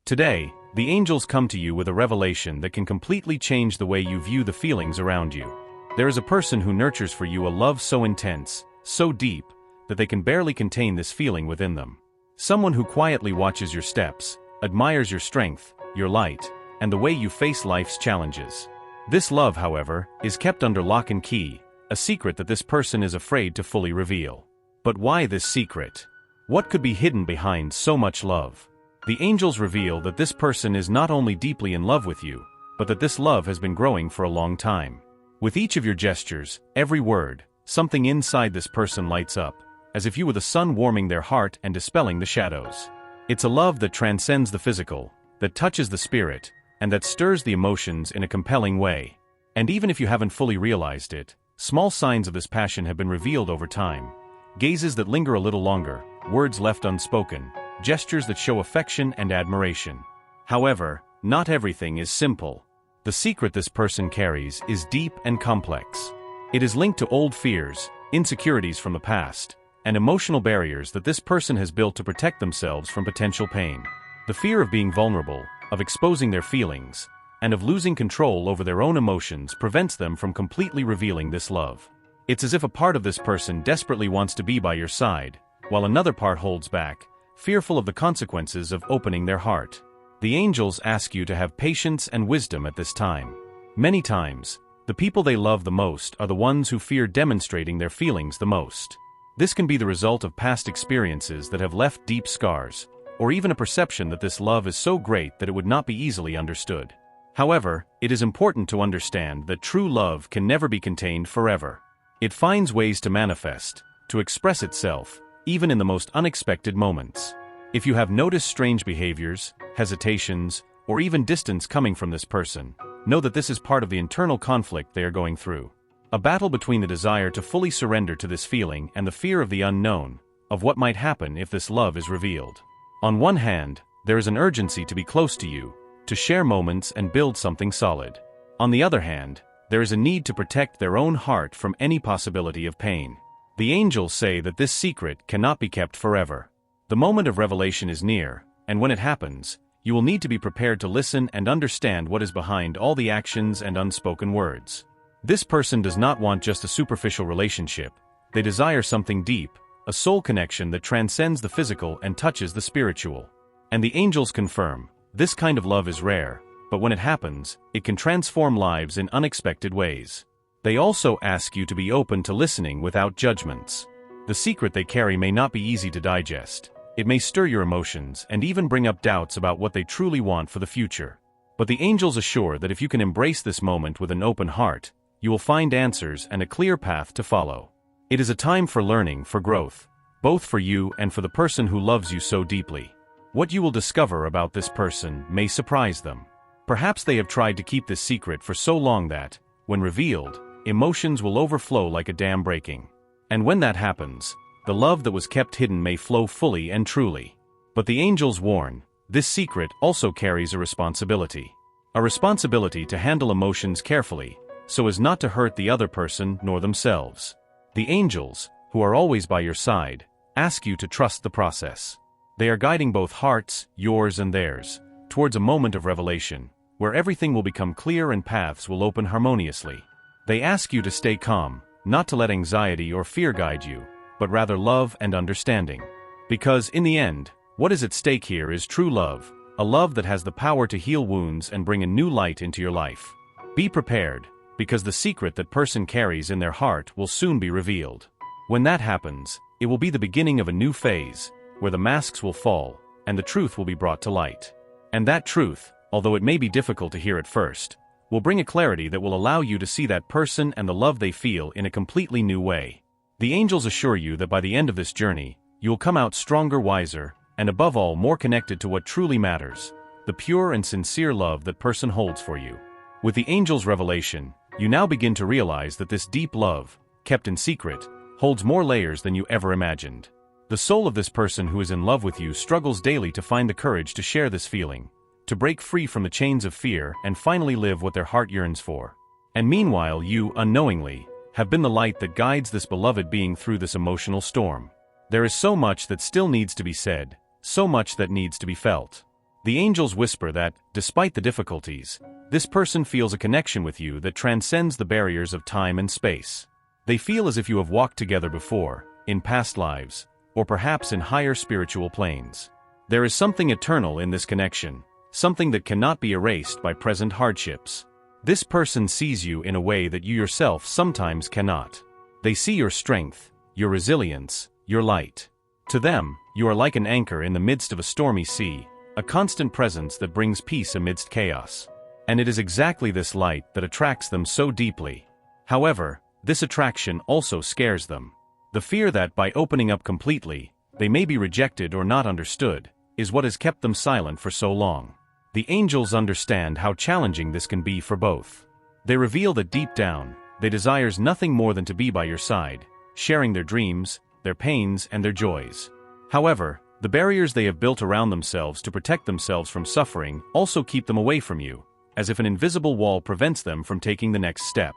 Today, the angels come to you with a revelation that can completely change the way you view the feelings around you. There is a person who nurtures for you a love so intense, so deep, that they can barely contain this feeling within them. Someone who quietly watches your steps, admires your strength, your light, and the way you face life's challenges. This love, however, is kept under lock and key, a secret that this person is afraid to fully reveal. But why this secret? What could be hidden behind so much love? The angels reveal that this person is not only deeply in love with you, but that this love has been growing for a long time. With each of your gestures, every word, something inside this person lights up, as if you were the sun warming their heart and dispelling the shadows. It's a love that transcends the physical, that touches the spirit, and that stirs the emotions in a compelling way. And even if you haven't fully realized it, small signs of this passion have been revealed over time. Gazes that linger a little longer, words left unspoken, gestures that show affection and admiration. However, not everything is simple. The secret this person carries is deep and complex. It is linked to old fears, insecurities from the past, and emotional barriers that this person has built to protect themselves from potential pain. The fear of being vulnerable, of exposing their feelings, and of losing control over their own emotions prevents them from completely revealing this love. It's as if a part of this person desperately wants to be by your side, while another part holds back, fearful of the consequences of opening their heart. The angels ask you to have patience and wisdom at this time. Many times, the people they love the most are the ones who fear demonstrating their feelings the most. This can be the result of past experiences that have left deep scars, or even a perception that this love is so great that it would not be easily understood. However, it is important to understand that true love can never be contained forever. It finds ways to manifest, to express itself, even in the most unexpected moments. If you have noticed strange behaviors, hesitations, or even distance coming from this person, know that this is part of the internal conflict they are going through. A battle between the desire to fully surrender to this feeling and the fear of the unknown, of what might happen if this love is revealed. On one hand, there is an urgency to be close to you, to share moments and build something solid. On the other hand, there is a need to protect their own heart from any possibility of pain. The angels say that this secret cannot be kept forever. The moment of revelation is near, and when it happens, you will need to be prepared to listen and understand what is behind all the actions and unspoken words. This person does not want just a superficial relationship. They desire something deep, a soul connection that transcends the physical and touches the spiritual. And the angels confirm, this kind of love is rare, but when it happens, it can transform lives in unexpected ways. They also ask you to be open to listening without judgments. The secret they carry may not be easy to digest. It may stir your emotions and even bring up doubts about what they truly want for the future. But the angels assure that if you can embrace this moment with an open heart, you will find answers and a clear path to follow. It is a time for learning, for growth, both for you and for the person who loves you so deeply. What you will discover about this person may surprise them. Perhaps they have tried to keep this secret for so long that, when revealed, emotions will overflow like a dam breaking. And when that happens, the love that was kept hidden may flow fully and truly. But the angels warn, this secret also carries a responsibility. A responsibility to handle emotions carefully, so as not to hurt the other person nor themselves. The angels, who are always by your side, ask you to trust the process. They are guiding both hearts, yours and theirs, towards a moment of revelation, where everything will become clear and paths will open harmoniously. They ask you to stay calm, not to let anxiety or fear guide you, but rather love and understanding. Because, in the end, what is at stake here is true love, a love that has the power to heal wounds and bring a new light into your life. Be prepared, because the secret that person carries in their heart will soon be revealed. When that happens, it will be the beginning of a new phase, where the masks will fall, and the truth will be brought to light. And that truth, although it may be difficult to hear at first, will bring a clarity that will allow you to see that person and the love they feel in a completely new way. The angels assure you that by the end of this journey, you will come out stronger, wiser, and above all more connected to what truly matters, the pure and sincere love that person holds for you. With the angel's revelation, you now begin to realize that this deep love, kept in secret, holds more layers than you ever imagined. The soul of this person who is in love with you struggles daily to find the courage to share this feeling, to break free from the chains of fear and finally live what their heart yearns for. And meanwhile you, unknowingly, have been the light that guides this beloved being through this emotional storm. There is so much that still needs to be said, so much that needs to be felt. The angels whisper that, despite the difficulties, this person feels a connection with you that transcends the barriers of time and space. They feel as if you have walked together before, in past lives, or perhaps in higher spiritual planes. There is something eternal in this connection, something that cannot be erased by present hardships. This person sees you in a way that you yourself sometimes cannot. They see your strength, your resilience, your light. To them, you are like an anchor in the midst of a stormy sea, a constant presence that brings peace amidst chaos. And it is exactly this light that attracts them so deeply. However, this attraction also scares them. The fear that by opening up completely, they may be rejected or not understood, is what has kept them silent for so long. The angels understand how challenging this can be for both. They reveal that deep down, they desire nothing more than to be by your side, sharing their dreams, their pains, and their joys. However, the barriers they have built around themselves to protect themselves from suffering also keep them away from you, as if an invisible wall prevents them from taking the next step.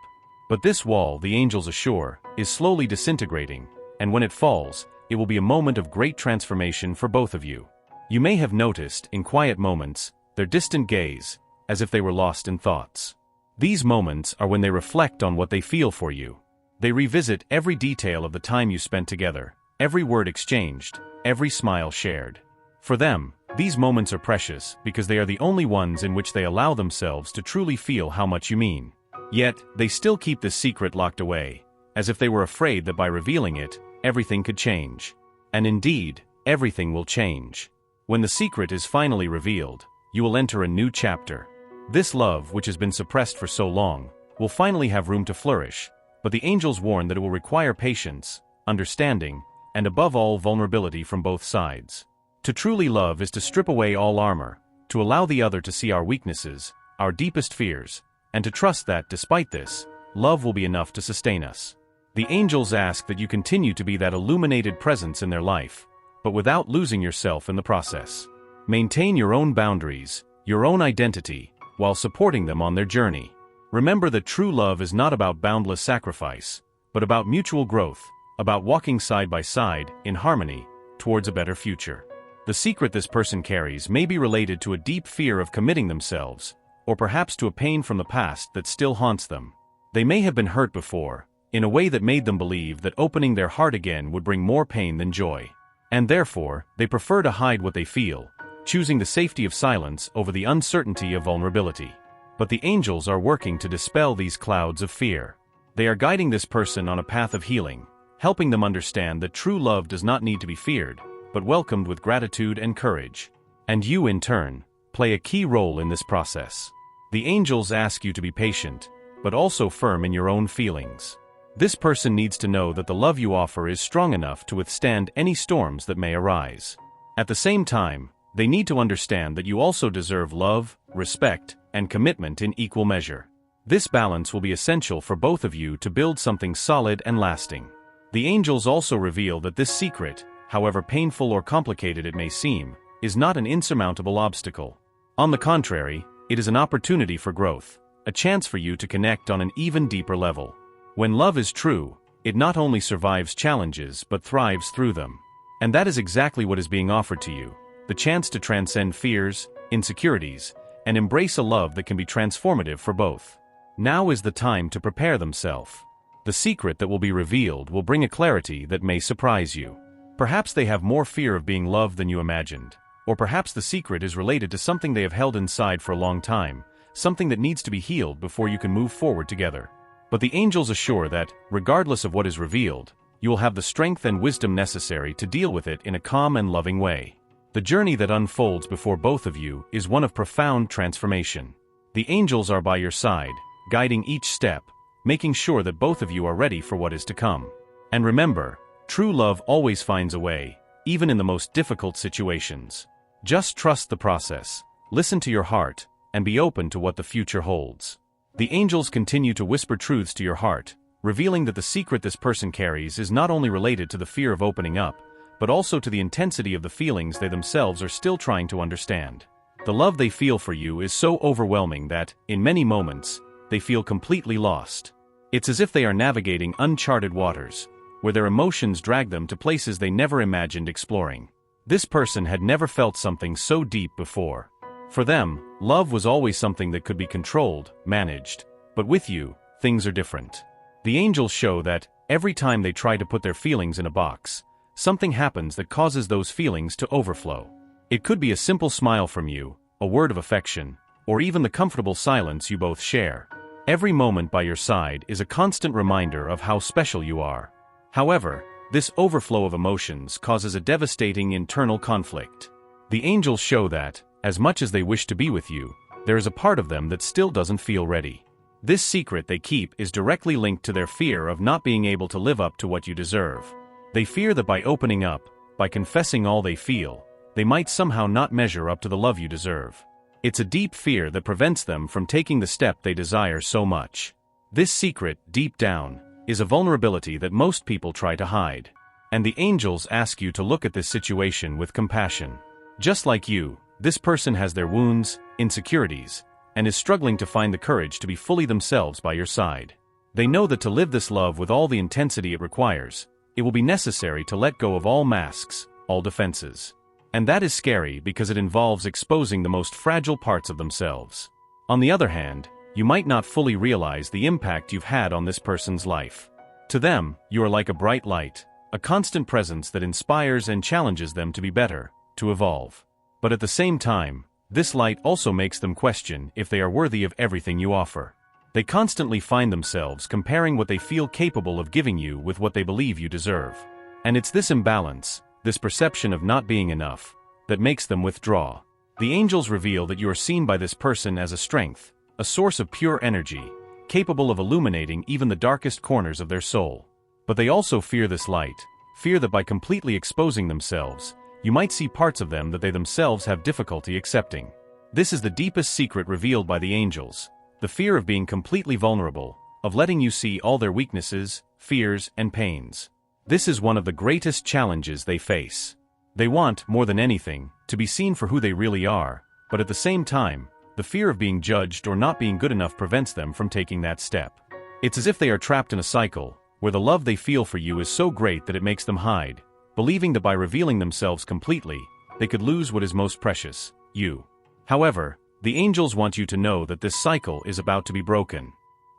But this wall, the angels assure, is slowly disintegrating, and when it falls, it will be a moment of great transformation for both of you. You may have noticed, in quiet moments, their distant gaze, as if they were lost in thoughts. These moments are when they reflect on what they feel for you. They revisit every detail of the time you spent together, every word exchanged, every smile shared. For them, these moments are precious because they are the only ones in which they allow themselves to truly feel how much you mean. Yet, they still keep this secret locked away, as if they were afraid that by revealing it, everything could change. And indeed, everything will change. When the secret is finally revealed, you will enter a new chapter. This love, which has been suppressed for so long, will finally have room to flourish, but the angels warn that it will require patience, understanding, and above all vulnerability from both sides. To truly love is to strip away all armor, to allow the other to see our weaknesses, our deepest fears, and to trust that, despite this, love will be enough to sustain us. The angels ask that you continue to be that illuminated presence in their life, but without losing yourself in the process. Maintain your own boundaries, your own identity, while supporting them on their journey. Remember that true love is not about boundless sacrifice, but about mutual growth, about walking side by side, in harmony, towards a better future. The secret this person carries may be related to a deep fear of committing themselves, or perhaps to a pain from the past that still haunts them. They may have been hurt before, in a way that made them believe that opening their heart again would bring more pain than joy. And therefore, they prefer to hide what they feel, choosing the safety of silence over the uncertainty of vulnerability. But the angels are working to dispel these clouds of fear. They are guiding this person on a path of healing, helping them understand that true love does not need to be feared, but welcomed with gratitude and courage. And you, in turn, play a key role in this process. The angels ask you to be patient, but also firm in your own feelings. This person needs to know that the love you offer is strong enough to withstand any storms that may arise. At the same time, they need to understand that you also deserve love, respect, and commitment in equal measure. This balance will be essential for both of you to build something solid and lasting. The angels also reveal that this secret, however painful or complicated it may seem, is not an insurmountable obstacle. On the contrary, it is an opportunity for growth, a chance for you to connect on an even deeper level. When love is true, it not only survives challenges but thrives through them. And that is exactly what is being offered to you, the chance to transcend fears, insecurities, and embrace a love that can be transformative for both. Now is the time to prepare themselves. The secret that will be revealed will bring a clarity that may surprise you. Perhaps they have more fear of being loved than you imagined, or perhaps the secret is related to something they have held inside for a long time, something that needs to be healed before you can move forward together. But the angels assure that, regardless of what is revealed, you will have the strength and wisdom necessary to deal with it in a calm and loving way. The journey that unfolds before both of you is one of profound transformation. The angels are by your side, guiding each step, making sure that both of you are ready for what is to come. And remember, true love always finds a way, even in the most difficult situations. Just trust the process, listen to your heart, and be open to what the future holds. The angels continue to whisper truths to your heart, revealing that the secret this person carries is not only related to the fear of opening up, but also to the intensity of the feelings they themselves are still trying to understand. The love they feel for you is so overwhelming that, in many moments, they feel completely lost. It's as if they are navigating uncharted waters, where their emotions drag them to places they never imagined exploring. This person had never felt something so deep before, For them, love was always something that could be controlled, managed. But with you, things are different. The angels show that, every time they try to put their feelings in a box, something happens that causes those feelings to overflow. It could be a simple smile from you, a word of affection, or even the comfortable silence you both share. Every moment by your side is a constant reminder of how special you are. However, this overflow of emotions causes a devastating internal conflict. The angels show that, as much as they wish to be with you, there is a part of them that still doesn't feel ready. This secret they keep is directly linked to their fear of not being able to live up to what you deserve. They fear that by opening up, by confessing all they feel, they might somehow not measure up to the love you deserve. It's a deep fear that prevents them from taking the step they desire so much. This secret, deep down, is a vulnerability that most people try to hide. And the angels ask you to look at this situation with compassion. Just like you, this person has their wounds, insecurities, and is struggling to find the courage to be fully themselves by your side. They know that to live this love with all the intensity it requires, it will be necessary to let go of all masks, all defenses. And that is scary because it involves exposing the most fragile parts of themselves. On the other hand, you might not fully realize the impact you've had on this person's life. To them, you are like a bright light, a constant presence that inspires and challenges them to be better, to evolve. But at the same time, this light also makes them question if they are worthy of everything you offer. They constantly find themselves comparing what they feel capable of giving you with what they believe you deserve. And it's this imbalance, this perception of not being enough, that makes them withdraw. The angels reveal that you are seen by this person as a strength, a source of pure energy, capable of illuminating even the darkest corners of their soul. But they also fear this light, fear that by completely exposing themselves, you might see parts of them that they themselves have difficulty accepting. This is the deepest secret revealed by the angels, the fear of being completely vulnerable, of letting you see all their weaknesses, fears, and pains. This is one of the greatest challenges they face. They want, more than anything, to be seen for who they really are, but at the same time, the fear of being judged or not being good enough prevents them from taking that step. It's as if they are trapped in a cycle, where the love they feel for you is so great that it makes them hide, believing that by revealing themselves completely, they could lose what is most precious, you. However, the angels want you to know that this cycle is about to be broken.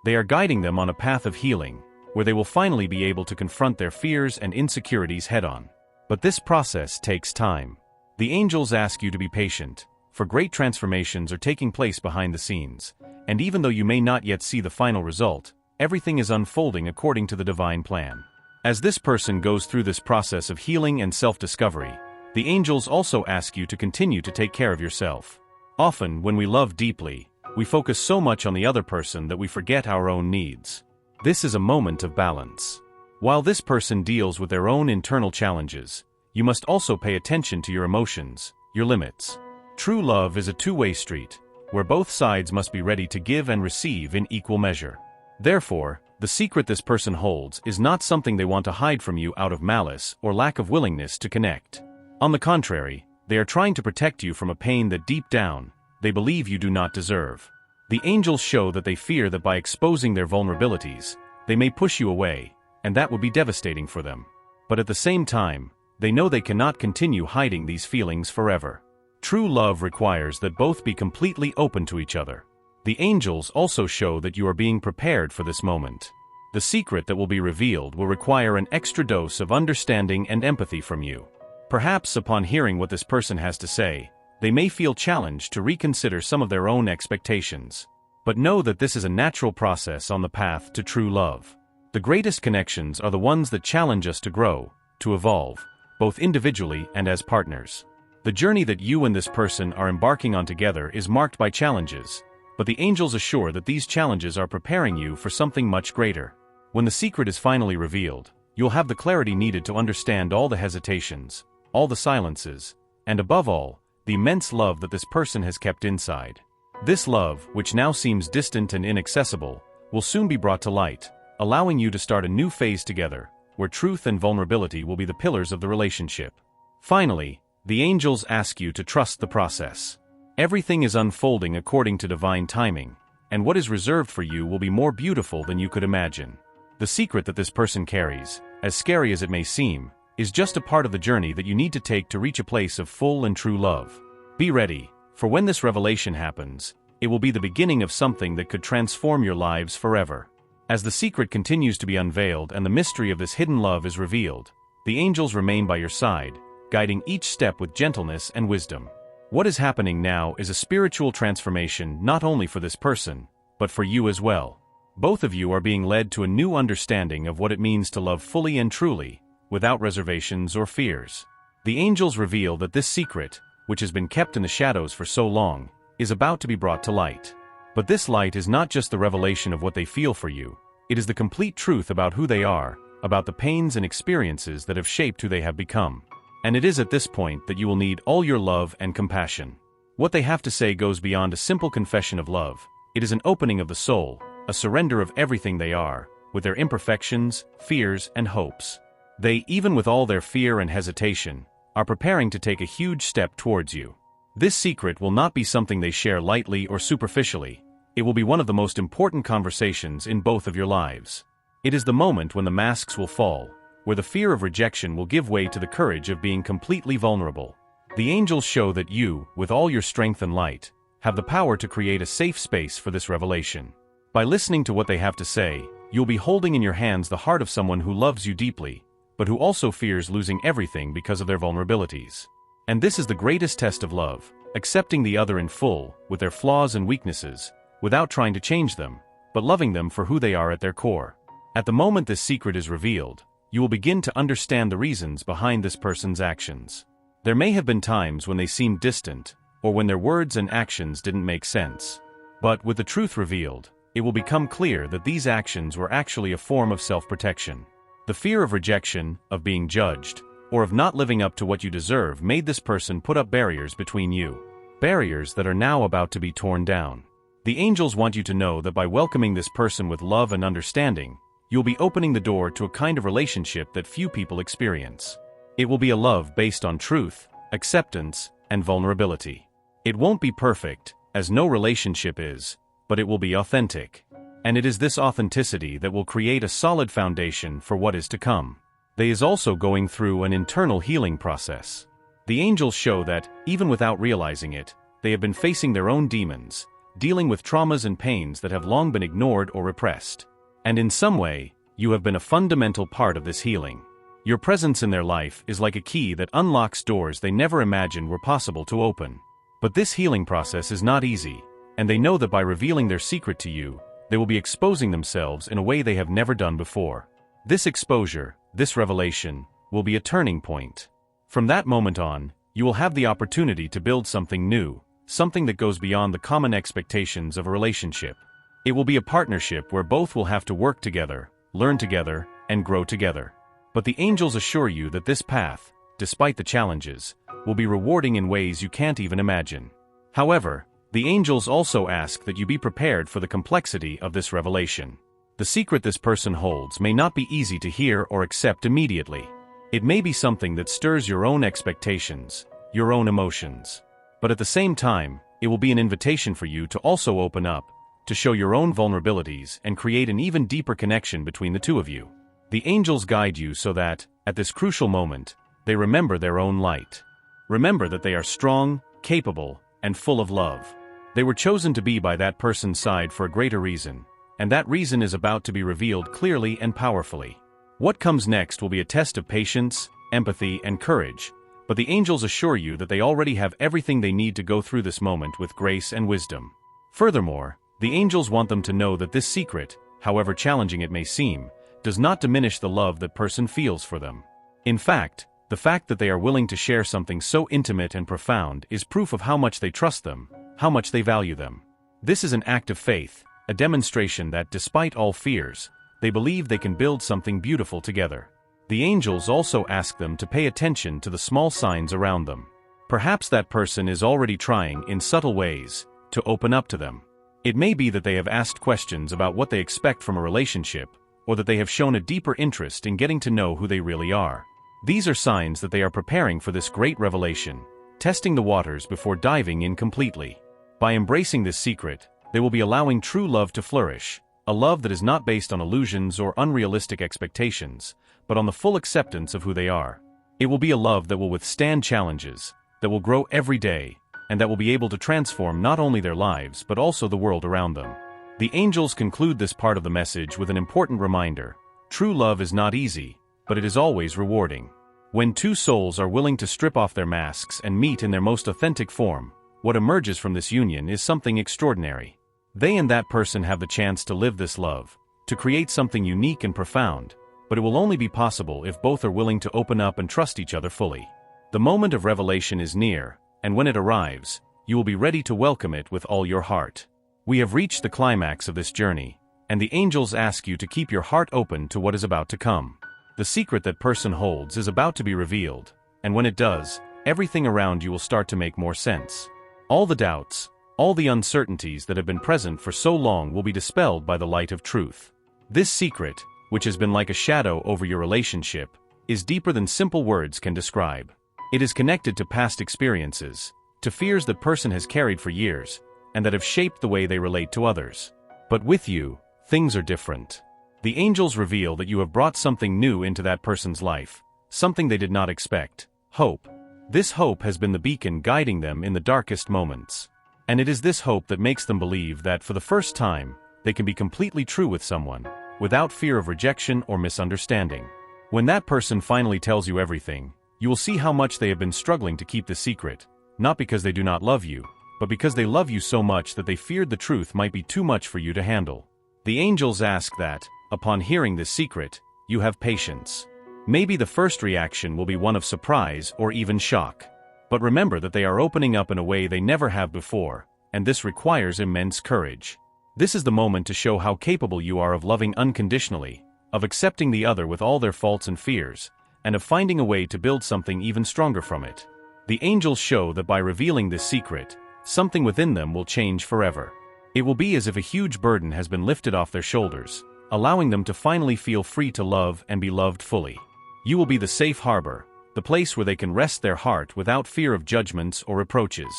They are guiding them on a path of healing, where they will finally be able to confront their fears and insecurities head-on. But this process takes time. The angels ask you to be patient, for great transformations are taking place behind the scenes, and even though you may not yet see the final result, everything is unfolding according to the divine plan. As this person goes through this process of healing and self-discovery, the angels also ask you to continue to take care of yourself. Often, when we love deeply, we focus so much on the other person that we forget our own needs. This is a moment of balance. While this person deals with their own internal challenges, you must also pay attention to your emotions, your limits. True love is a two-way street, where both sides must be ready to give and receive in equal measure. Therefore, the secret this person holds is not something they want to hide from you out of malice or lack of willingness to connect. On the contrary, they are trying to protect you from a pain that deep down, they believe you do not deserve. The angels show that they fear that by exposing their vulnerabilities, they may push you away, and that would be devastating for them. But at the same time, they know they cannot continue hiding these feelings forever. True love requires that both be completely open to each other. The angels also show that you are being prepared for this moment. The secret that will be revealed will require an extra dose of understanding and empathy from you. Perhaps upon hearing what this person has to say, they may feel challenged to reconsider some of their own expectations. But know that this is a natural process on the path to true love. The greatest connections are the ones that challenge us to grow, to evolve, both individually and as partners. The journey that you and this person are embarking on together is marked by challenges, but the angels assure that these challenges are preparing you for something much greater. When the secret is finally revealed, you'll have the clarity needed to understand all the hesitations, all the silences, and above all, the immense love that this person has kept inside. This love, which now seems distant and inaccessible, will soon be brought to light, allowing you to start a new phase together, where truth and vulnerability will be the pillars of the relationship. Finally, the angels ask you to trust the process. Everything is unfolding according to divine timing, and what is reserved for you will be more beautiful than you could imagine. The secret that this person carries, as scary as it may seem, is just a part of the journey that you need to take to reach a place of full and true love. Be ready, For when this revelation happens, it will be the beginning of something that could transform your lives forever. As the secret continues to be unveiled and the mystery of this hidden love is revealed, the angels remain by your side, guiding each step with gentleness and wisdom. What is happening now is a spiritual transformation not only for this person, but for you as well. Both of you are being led to a new understanding of what it means to love fully and truly, without reservations or fears. The angels reveal that this secret, which has been kept in the shadows for so long, is about to be brought to light. But this light is not just the revelation of what they feel for you, it is the complete truth about who they are, about the pains and experiences that have shaped who they have become. And it is at this point that you will need all your love and compassion. What they have to say goes beyond a simple confession of love. It is an opening of the soul, a surrender of everything they are, with their imperfections, fears, and hopes. They, even with all their fear and hesitation, are preparing to take a huge step towards you. This secret will not be something they share lightly or superficially. It will be one of the most important conversations in both of your lives. It is the moment when the masks will fall, where the fear of rejection will give way to the courage of being completely vulnerable. The angels show that you, with all your strength and light, have the power to create a safe space for this revelation. By listening to what they have to say, you'll be holding in your hands the heart of someone who loves you deeply, but who also fears losing everything because of their vulnerabilities. And this is the greatest test of love, accepting the other in full, with their flaws and weaknesses, without trying to change them, but loving them for who they are at their core. At the moment this secret is revealed, you will begin to understand the reasons behind this person's actions. There may have been times when they seemed distant, or when their words and actions didn't make sense. But with the truth revealed, it will become clear that these actions were actually a form of self-protection. The fear of rejection, of being judged, or of not living up to what you deserve made this person put up barriers between you. Barriers that are now about to be torn down. The angels want you to know that by welcoming this person with love and understanding, you'll be opening the door to a kind of relationship that few people experience. It will be a love based on truth, acceptance, and vulnerability. It won't be perfect, as no relationship is, but it will be authentic. And it is this authenticity that will create a solid foundation for what is to come. They is also going through an internal healing process. The angels show that, even without realizing it, they have been facing their own demons, dealing with traumas and pains that have long been ignored or repressed. And in some way, you have been a fundamental part of this healing. Your presence in their life is like a key that unlocks doors they never imagined were possible to open. But this healing process is not easy, and they know that by revealing their secret to you, they will be exposing themselves in a way they have never done before. This exposure, this revelation, will be a turning point. From that moment on, you will have the opportunity to build something new, something that goes beyond the common expectations of a relationship. It will be a partnership where both will have to work together, learn together, and grow together. But the angels assure you that this path, despite the challenges, will be rewarding in ways you can't even imagine. However, the angels also ask that you be prepared for the complexity of this revelation. The secret this person holds may not be easy to hear or accept immediately. It may be something that stirs your own expectations, your own emotions. But at the same time, it will be an invitation for you to also open up, to show your own vulnerabilities and create an even deeper connection between the two of you. The angels guide you so that, at this crucial moment, they remember their own light. Remember that they are strong, capable, and full of love. They were chosen to be by that person's side for a greater reason, and that reason is about to be revealed clearly and powerfully. What comes next will be a test of patience, empathy, and courage, but the angels assure you that they already have everything they need to go through this moment with grace and wisdom. Furthermore, the angels want them to know that this secret, however challenging it may seem, does not diminish the love that person feels for them. In fact, the fact that they are willing to share something so intimate and profound is proof of how much they trust them, how much they value them. This is an act of faith, a demonstration that, despite all fears, they believe they can build something beautiful together. The angels also ask them to pay attention to the small signs around them. Perhaps that person is already trying, in subtle ways, to open up to them. It may be that they have asked questions about what they expect from a relationship, or that they have shown a deeper interest in getting to know who they really are. These are signs that they are preparing for this great revelation, testing the waters before diving in completely. By embracing this secret, they will be allowing true love to flourish, a love that is not based on illusions or unrealistic expectations, but on the full acceptance of who they are. It will be a love that will withstand challenges, that will grow every day, and that will be able to transform not only their lives but also the world around them. The angels conclude this part of the message with an important reminder. True love is not easy, but it is always rewarding. When two souls are willing to strip off their masks and meet in their most authentic form, what emerges from this union is something extraordinary. They and that person have the chance to live this love, to create something unique and profound, but it will only be possible if both are willing to open up and trust each other fully. The moment of revelation is near, and when it arrives, you will be ready to welcome it with all your heart. We have reached the climax of this journey, and the angels ask you to keep your heart open to what is about to come. The secret that person holds is about to be revealed, and when it does, everything around you will start to make more sense. All the doubts, all the uncertainties that have been present for so long will be dispelled by the light of truth. This secret, which has been like a shadow over your relationship, is deeper than simple words can describe. It is connected to past experiences, to fears that person has carried for years, and that have shaped the way they relate to others. But with you, things are different. The angels reveal that you have brought something new into that person's life, something they did not expect: hope. This hope has been the beacon guiding them in the darkest moments. And it is this hope that makes them believe that for the first time, they can be completely true with someone, without fear of rejection or misunderstanding. When that person finally tells you everything, you will see how much they have been struggling to keep the secret, not because they do not love you, but because they love you so much that they feared the truth might be too much for you to handle. The angels ask that, upon hearing this secret, you have patience. Maybe the first reaction will be one of surprise or even shock. But remember that they are opening up in a way they never have before, and this requires immense courage. This is the moment to show how capable you are of loving unconditionally, of accepting the other with all their faults and fears, and of finding a way to build something even stronger from it. The angels show that by revealing this secret, something within them will change forever. It will be as if a huge burden has been lifted off their shoulders, allowing them to finally feel free to love and be loved fully. You will be the safe harbor, the place where they can rest their heart without fear of judgments or reproaches.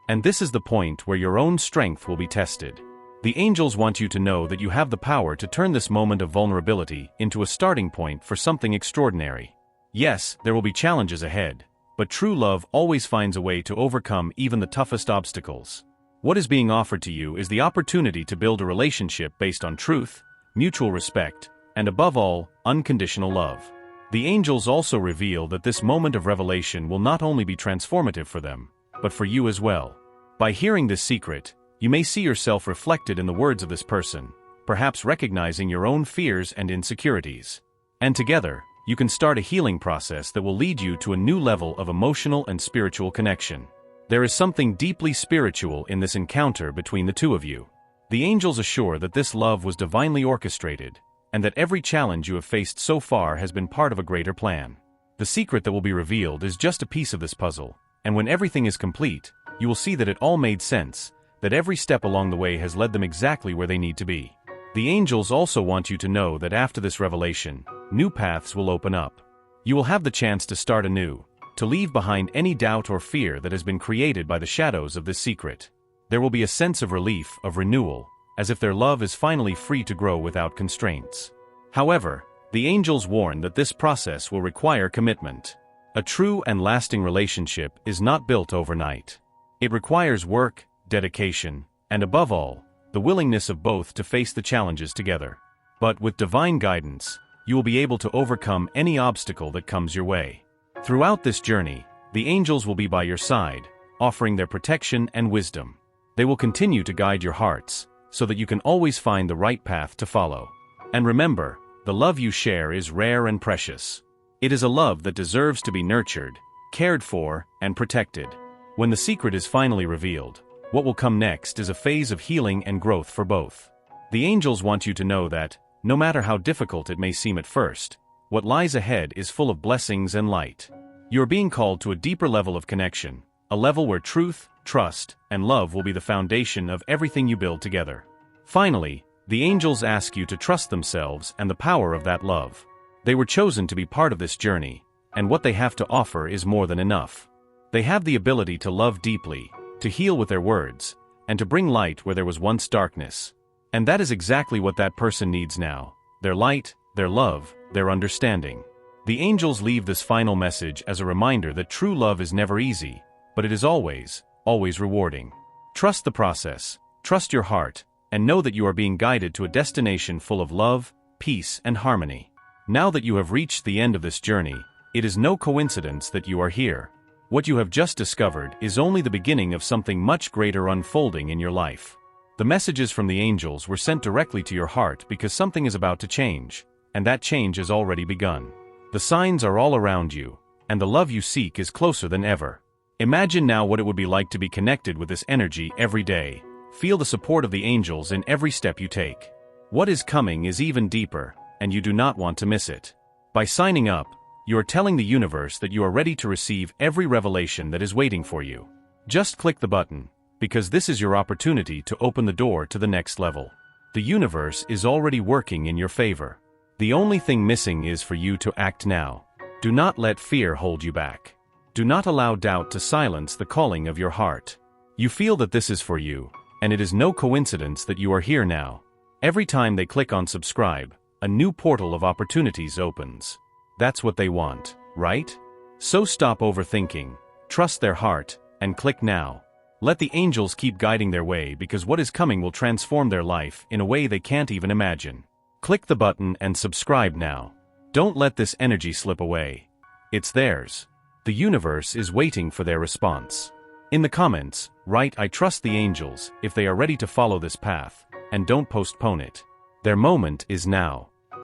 And this is the point where your own strength will be tested. The angels want you to know that you have the power to turn this moment of vulnerability into a starting point for something extraordinary. Yes, there will be challenges ahead, but true love always finds a way to overcome even the toughest obstacles. What is being offered to you is the opportunity to build a relationship based on truth, mutual respect, and above all, unconditional love. The angels also reveal that this moment of revelation will not only be transformative for them, but for you as well. By hearing this secret, you may see yourself reflected in the words of this person, perhaps recognizing your own fears and insecurities. And together, you can start a healing process that will lead you to a new level of emotional and spiritual connection. There is something deeply spiritual in this encounter between the two of you. The angels assure that this love was divinely orchestrated, and that every challenge you have faced so far has been part of a greater plan. The secret that will be revealed is just a piece of this puzzle, and when everything is complete, you will see that it all made sense, that every step along the way has led them exactly where they need to be. The angels also want you to know that after this revelation, new paths will open up. You will have the chance to start anew, to leave behind any doubt or fear that has been created by the shadows of this secret. There will be a sense of relief, of renewal, as if their love is finally free to grow without constraints. However, the angels warn that this process will require commitment. A true and lasting relationship is not built overnight. It requires work, dedication, and above all, the willingness of both to face the challenges together. But with divine guidance, you will be able to overcome any obstacle that comes your way. Throughout this journey, the angels will be by your side, offering their protection and wisdom. They will continue to guide your hearts, so that you can always find the right path to follow. And remember, the love you share is rare and precious. It is a love that deserves to be nurtured, cared for, and protected. When the secret is finally revealed, what will come next is a phase of healing and growth for both. The angels want you to know that, no matter how difficult it may seem at first, what lies ahead is full of blessings and light. You are being called to a deeper level of connection, a level where truth, trust, and love will be the foundation of everything you build together. Finally, the angels ask you to trust themselves and the power of that love. They were chosen to be part of this journey, and what they have to offer is more than enough. They have the ability to love deeply, to heal with their words, and to bring light where there was once darkness. And that is exactly what that person needs now: their light, their love, their understanding. The angels leave this final message as a reminder that true love is never easy, but it is always, always rewarding. Trust the process, trust your heart, and know that you are being guided to a destination full of love, peace, and harmony. Now that you have reached the end of this journey, it is no coincidence that you are here. What you have just discovered is only the beginning of something much greater unfolding in your life. The messages from the angels were sent directly to your heart because something is about to change, and that change has already begun. The signs are all around you, and the love you seek is closer than ever. Imagine now what it would be like to be connected with this energy every day. Feel the support of the angels in every step you take. What is coming is even deeper, and you do not want to miss it. By signing up, you are telling the universe that you are ready to receive every revelation that is waiting for you. Just click the button, because this is your opportunity to open the door to the next level. The universe is already working in your favor. The only thing missing is for you to act now. Do not let fear hold you back. Do not allow doubt to silence the calling of your heart. You feel that this is for you, and it is no coincidence that you are here now. Every time they click on subscribe, a new portal of opportunities opens. That's what they want, right? So stop overthinking, trust their heart, and click now. Let the angels keep guiding their way because what is coming will transform their life in a way they can't even imagine. Click the button and subscribe now. Don't let this energy slip away. It's theirs. The universe is waiting for their response. In the comments, write "I trust the angels" if they are ready to follow this path, and don't postpone it. Their moment is now.